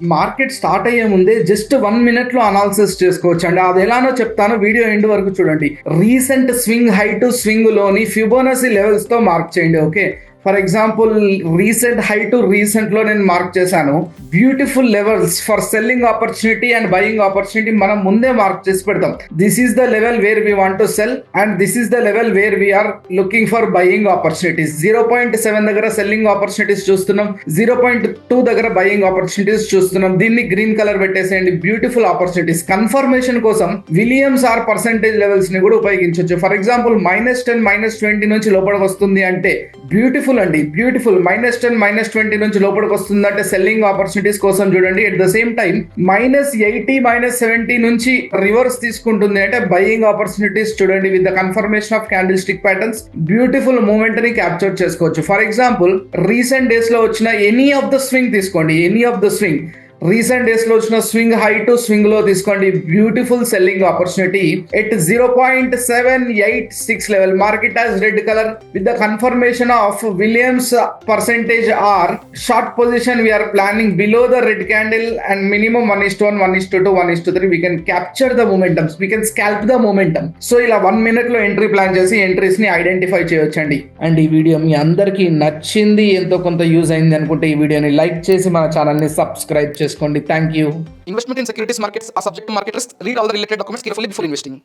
Market start అయ్యే ముందే just 1 minute లో అనాలిసిస్ చేసుకోవచ్చు అండి. అది ఎలానో చెప్తాను, వీడియో ఎండ్ వరకు చూడండి. Recent swing high to swing లోని ఫిబోనసీ లెవెల్స్ తో మార్క్ చేయండి. Okay, for example recent high to recent low నేను మార్క్ చేశాను. Beautiful levels for selling opportunity and buying opportunity మనం ముందే మార్క్ చేసి పెడతాం. This is the level where we want to sell and this is the level where we're looking for buying opportunities. 0.7 దగ్గర selling opportunities చూస్తున్నాం, 0.2 దగ్గర buying opportunities చూస్తున్నాం. దీన్ని green colour పెట్టేసేయండి. Beautiful opportunities. కన్ఫర్మేషన్ కోసం విలియమ్స్ ఆర్ పర్సెంటేజ్ లెవెల్స్ ని కూడా ఉపయోగించవచ్చు. ఫర్ ఎగ్జాంపుల్ -10 -20 నుంచి లోపలికి వస్తుంది అంటే బ్యూటిఫుల్ అండి, బ్యూటిఫుల్. -10 -20 నుంచి లోపలికి వస్తుంది అంటే సెల్లింగ్ ఆపర్చునిటీస్ కోసం చూడండి. ఎట్ ద సేమ్ టైం -80 -70 నుంచి రివర్స్ తీసుకుంటుంది అంటే బయింగ్ ఆపర్చునిటీస్ చూడండి. With the confirmation of candlestick patterns beautiful moment ని క్యాప్చర్ చేసుకోవచ్చు. ఫర్ ఎగ్జాంపుల్ రీసెంట్ డేస్ లో వచ్చిన ఎనీ ఆఫ్ ద స్వింగ్ తీసుకోండి. Any of the swing recent days లో వచ్చిన swing high to swing low తీసుకోండి. Beautiful selling opportunity at 0.786 level. Market has red colour with the confirmation of Williams percentage or short position we're planning below the red candle and minimum 1:1 1:2 1:3 we can capture the momentums, we can scalp the momentum. So ఇలా 1 minute లో entry plan చేసి entries ని identify చేయొచ్చండి. And ఈ video మీ అందరికీ నచ్చింది, ఎంతో కొంత యూజ్ అయింది అనుకుంటే ఈ వీడియోని లైక్ చేసి మన ఛానల్ ని సబ్స్క్రైబ్ చేసుకోండి. Thank you. Investment in securities markets are subject to market risks. Read all the related documents carefully before investing.